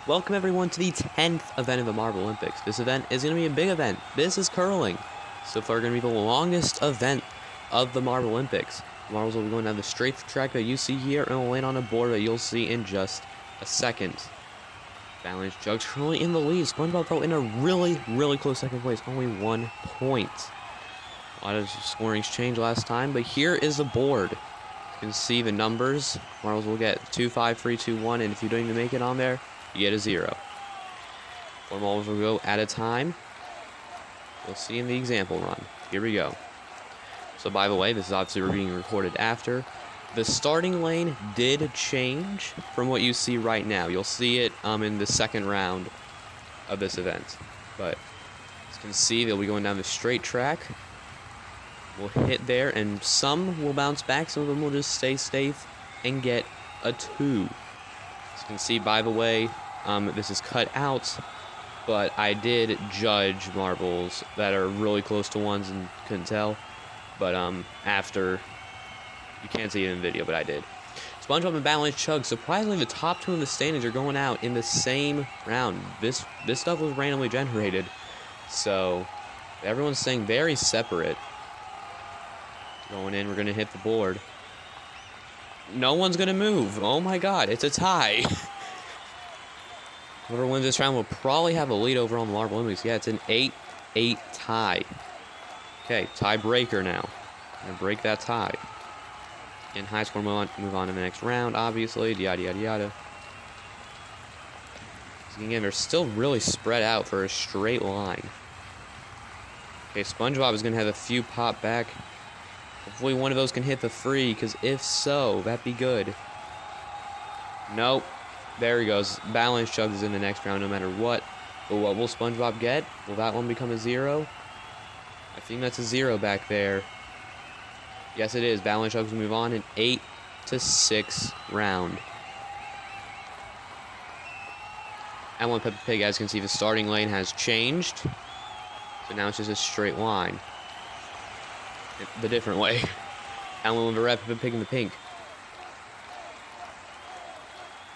Welcome everyone to the 10th event of the Marbolympics. This event is going to be a big event. This is curling. So far going to be the longest event of the Marbolympics. The marbles will be going down the straight track that you see here and will land on a board that you'll see in just a second. Balance Jug's currently in the lead. SpongeBob though in a really close second place. Only 1 point. A lot of scoring exchange last time, but here is the board. You can see the numbers. Marbles will get 2, 5, 3, 2, 1, and if you don't even make it on there, you get a 0. 4 marbles will go at a time. You'll see in the example run. Here we go. So by the way, this is obviously being recorded after. The starting lane did change from what you see right now. You'll see it in the second round of this event. But as you can see, they'll be going down the straight track. We'll hit there, and some will bounce back. Some of them will just stay safe and get a 2. As you can see, by the way, this is cut out, but I did judge marbles that are really close to ones and couldn't tell. But after, you can't see it in the video, but I did. SpongeBob and Balance Chug, surprisingly, the top 2 in the standings are going out in the same round. This stuff was randomly generated, so everyone's staying very separate. Going in, we're going to hit the board. No one's going to move. Oh my god, it's a tie. Whoever wins this round will probably have a lead over on the Marbolympics. Yeah, it's an 8-8 tie. Okay, tiebreaker now. Gonna break that tie. And high score move on to the next round, obviously. Yada yada yada. So again, they're still really spread out for a straight line. Okay, SpongeBob is gonna have a few pop back. Hopefully one of those can hit the free, because if so, that'd be good. Nope. There he goes. Balance Chugs is in the next round no matter what. But what will SpongeBob get? Will that one become a 0? I think that's a 0 back there. Yes, it is. Balance Chugs will move on in 8-6 round. And one Peppa Pig, as you can see, the starting lane has changed. So now it's just a straight line. The different way. And we'll have a red Peppa Pig in the pink.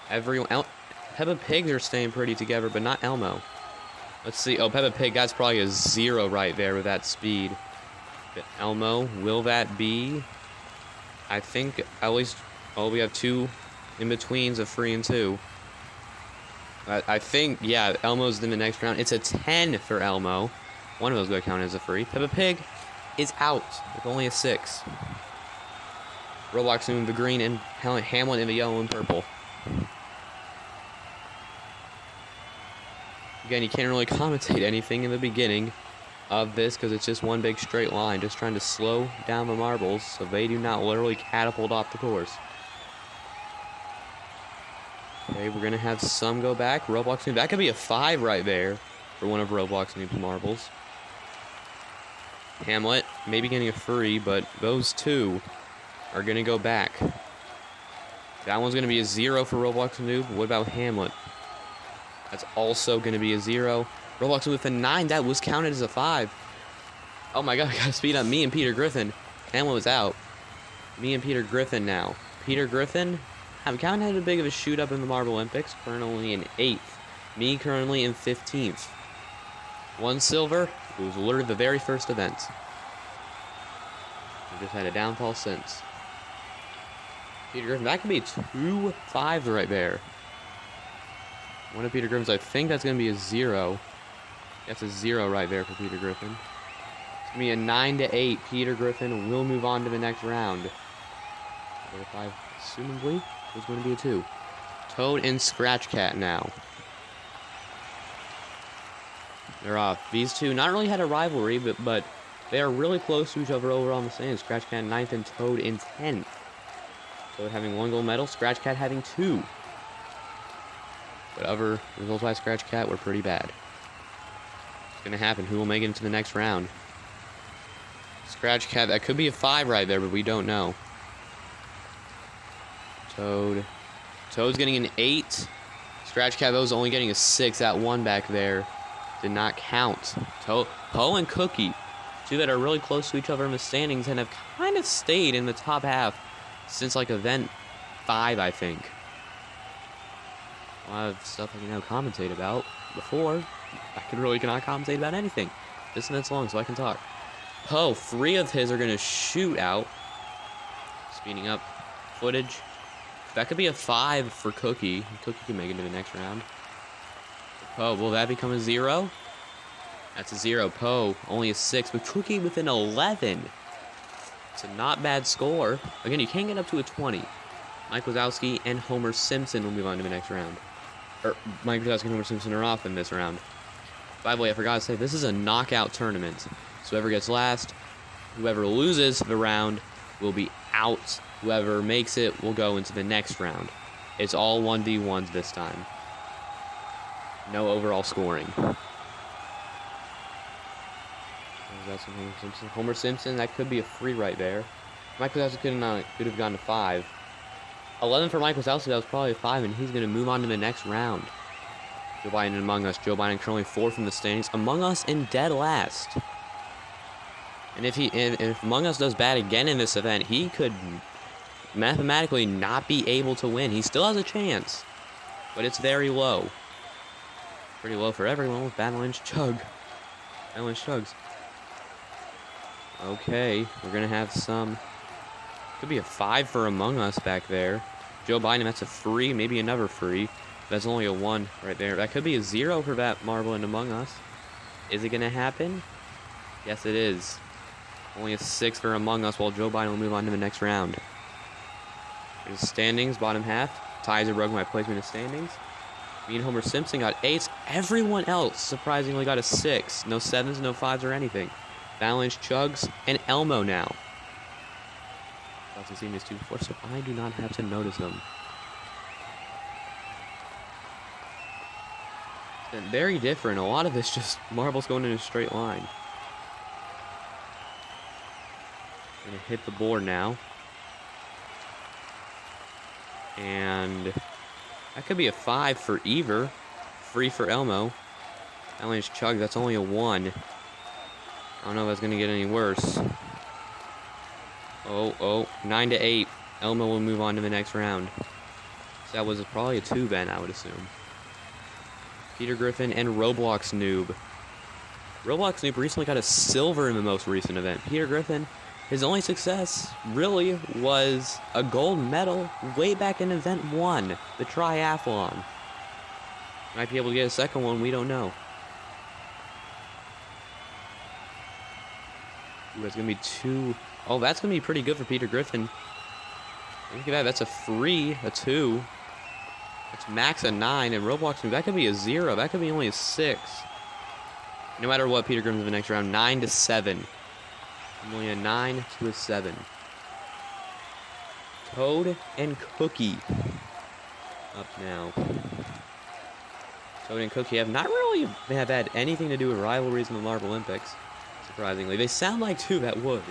Peppa Pigs are staying pretty together, but not Elmo. Let's see. Oh, Peppa Pig, that's probably a 0 right there with that speed. But Elmo, will that be? I think at least, oh, we have 2 in-betweens of 3 and 2. I think, yeah, Elmo's in the next round. It's a 10 for Elmo. One of those going to count as a free. Peppa Pig is out with only a 6. Roblox in the green and Hamlet in the yellow and purple. Again, you can't really commentate anything in the beginning of this because it's just one big straight line, just trying to slow down the marbles so they do not literally catapult off the course. Okay, we're going to have some go back. Roblox noob, that could be a 5 right there for one of Roblox noob's marbles. Hamlet, maybe getting a free, but those 2 are going to go back. That one's going to be a 0 for Roblox noob. What about Hamlet? That's also going to be a 0. Roblox with a 9. That was counted as a 5. Oh my god, I gotta speed up. Me and Peter Griffin. Hamlet was out. Me and Peter Griffin now. Peter Griffin, haven't had a big of a shoot up in the Marbolympics. Currently in 8th. Me currently in 15th. 1 silver. It was literally the very first event. I've just had a downfall since. Peter Griffin, that could be 2 5s right there. One of Peter Griffin's, I think that's going to be a 0. That's a 0 right there for Peter Griffin. It's going to be a 9-8. Peter Griffin will move on to the next round. What if I assumably was going to be a 2. Toad and Scratch Cat now. They're off. These 2 not really had a rivalry, but they are really close to each other over on the stand. Scratch Cat in 9th and Toad in 10th. Toad having 1 gold medal, Scratch Cat having 2. But other results by Scratch Cat were pretty bad. It's going to happen. Who will make it into the next round? Scratch Cat, that could be a 5 right there, but we don't know. Toad. Toad's getting an 8. Scratch Cat, those only getting a 6. That 1 back there did not count. Poe and Cookie, 2 that are really close to each other in the standings and have kind of stayed in the top half since like event 5, I think. lot of stuff I can now commentate about. Before, I could really cannot commentate about anything. This event's long, so I can talk. Oh, 3 of his are going to shoot out. Speeding up footage. That could be a 5 for Cookie. Cookie can make it to the next round. Oh, will that become a 0? That's a 0. Poe, only a 6, but Cookie with an 11. It's a not bad score. Again, you can't get up to a 20. Mike Wazowski and Homer Simpson will move on to the next round. Mike Wazowski and Homer Simpson are off in this round. By the way, I forgot to say, this is a knockout tournament. So whoever gets last, whoever loses the round will be out. Whoever makes it will go into the next round. It's all 1v1s this time. No overall scoring. That's Homer Simpson. Homer Simpson, that could be a 3 right there. Mike Wazowski could have gone to 5. 11 for Mike Wazowski, that was probably a 5, and he's going to move on to the next round. Joe Biden and Among Us. Joe Biden currently 4th in the standings. Among Us in dead last. And if Among Us does bad again in this event, he could mathematically not be able to win. He still has a chance, but it's very low. Pretty low for everyone with Avalanche Chug. Avalanche Chugs. Okay, we're going to have some... Could be a 5 for Among Us back there. Joe Biden, that's a 3, maybe another 3. That's only a 1 right there. That could be a 0 for that Marble and Among Us. Is it going to happen? Yes, it is. Only a 6 for Among Us, while Joe Biden will move on to the next round. There's standings, bottom half. Ties are broken by placement of standings. Me and Homer Simpson got 8s. Everyone else surprisingly got a 6. No 7s, no 5s, or anything. Avalanche Chugs and Elmo now. I haven't seen these two before, so I do not have to notice them. It's been very different. A lot of it's just marbles going in a straight line. Gonna hit the board now. And that could be a 5 for Ever. 3 for Elmo. Avalanche Chug, that's only a 1. I don't know if that's gonna get any worse. Oh, 9 to 8. Elmo will move on to the next round. So that was probably a 2 then, I would assume. Peter Griffin and Roblox Noob. Roblox Noob recently got a silver in the most recent event. Peter Griffin, his only success really was a gold medal way back in event 1, the triathlon. Might be able to get a second one, we don't know. Ooh, that's gonna be 2. Oh, that's going to be pretty good for Peter Griffin. Look at that. That's a 3, a 2. That's max a 9. And Roblox, that could be a 0. That could be only a 6. No matter what, Peter Griffin's in the next round. 9 to 7. Only a 9 to a 7. Toad and Cookie up now. Toad and Cookie have not really had anything to do with rivalries in the Marbolympics. Surprisingly. They sound like two that would.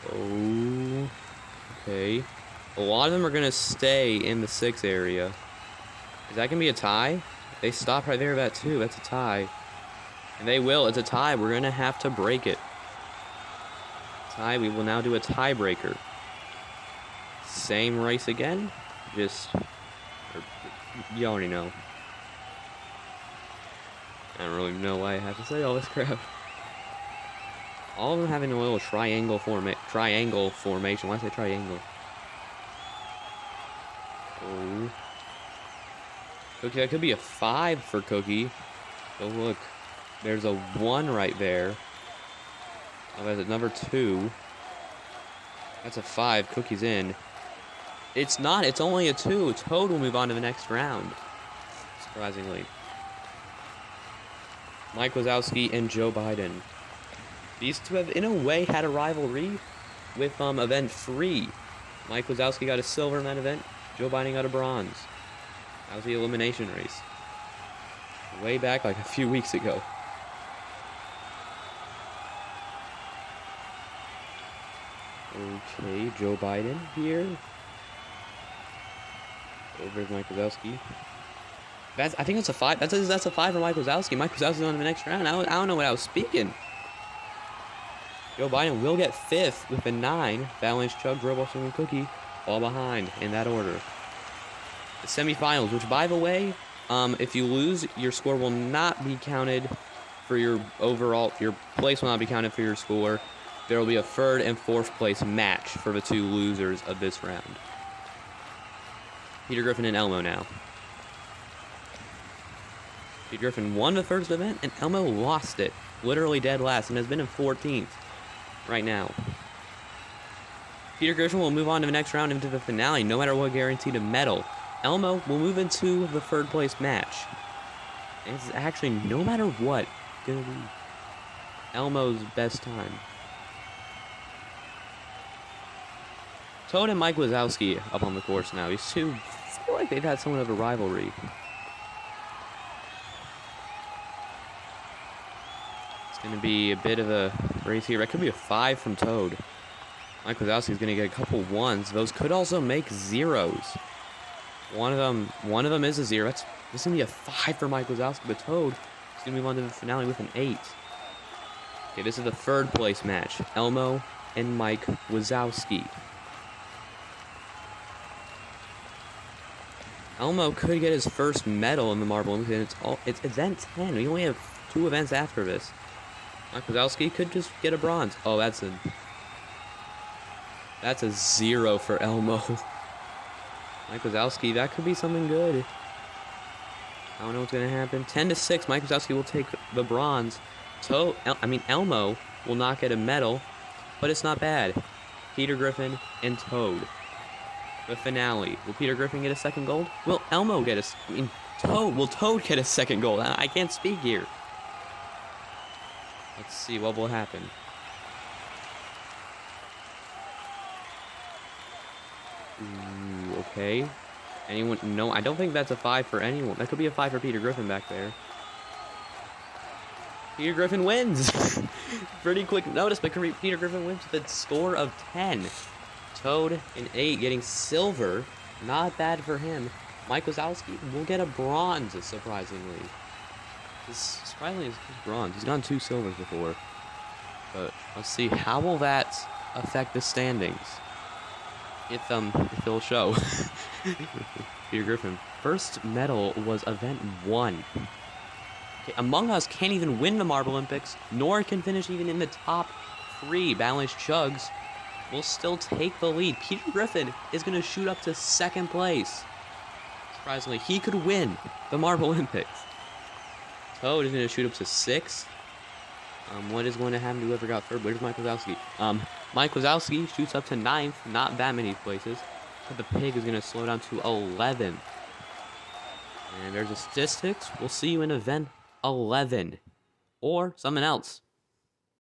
Oh, okay. A lot of them are going to stay in the 6 area. Is that going to be a tie? They stop right there at that 2. That's a tie. And they will. It's a tie. We're going to have to break it. Tie. We will now do a tiebreaker. Same race again. You already know. I don't really know why I have to say all this crap. All of them having a little triangle formation. Why say triangle? Oh. Cookie, that could be a 5 for Cookie. Oh, look. There's a 1 right there. Oh, that's at number 2. That's a 5. Cookie's in. It's not. It's only a 2. Toad will move on to the next round. Surprisingly. Mike Wazowski and Joe Biden. These two have, in a way, had a rivalry with event 3. Mike Wazowski got a silver in that event. Joe Biden got a bronze. That was the elimination race. Way back, like a few weeks ago. Okay, Joe Biden here. Over Mike Wazowski. I think that's a 5. That's a 5 for Mike Wazowski. Mike Wazowski's on to the next round. I don't know what I was speaking. Joe Biden will get 5th with a 9. Avalanche Chug, Roblox, and Cookie. fall behind in that order. The semifinals, which by the way, if you lose, your score will not be counted for your overall, your place will not be counted for your score. There will be a third and fourth place match for the two losers of this round. Peter Griffin and Elmo now. Peter Griffin won the first event, and Elmo lost it. Literally dead last, and has been in 14th right now. Peter Griffin will move on to the next round into the finale, no matter what, guaranteed a medal. Elmo will move into the third place match. It's actually, no matter what, gonna be Elmo's best time. Toad and Mike Wazowski up on the course now. These two feel like they've had somewhat of a rivalry. It's going to be a bit of a race here. That could be a 5 from Toad. Mike Wazowski's going to get a couple 1s. Those could also make 0s. One of them is a 0. This is going to be a 5 for Mike Wazowski, but Toad is going to move on to the finale with an 8. Okay, this is the third place match. Elmo and Mike Wazowski. Elmo could get his first medal in the Marbolympics, and it's event 10. We only have 2 events after this. Mike Wazowski could just get a bronze. Oh, that's a 0 for Elmo. Mike Wazowski, that could be something good. I don't know what's gonna happen. 10-6. Mike Wazowski will take the bronze. Elmo will not get a medal, but it's not bad. Peter Griffin and Toad. The finale. Will Peter Griffin get a second gold? Will Elmo get will Toad get a second gold? I can't speak here. Let's see what will happen. Ooh, okay. Anyone? No, I don't think that's a 5 for anyone. That could be a 5 for Peter Griffin back there. Peter Griffin wins! Pretty quick notice, but Peter Griffin wins with a score of 10. Toad in 8 getting silver. Not bad for him. Mike Wazowski will get a bronze, surprisingly. Surprisingly, it's bronze. He's gotten 2 silvers before. But let's see, how will that affect the standings? If it'll show. Peter Griffin. First medal was event 1. Okay, Among Us can't even win the Marbolympics, nor can finish even in the top 3. Balanced Chugs will still take the lead. Peter Griffin is going to shoot up to 2nd place. Surprisingly, he could win the Marbolympics. Toad is going to shoot up to 6th. What is going to happen to whoever got 3rd? Where's Mike Wazowski? Mike Wazowski shoots up to 9th. Not that many places. But the pig is going to slow down to 11th. And there's the statistics. We'll see you in event 11. Or something else.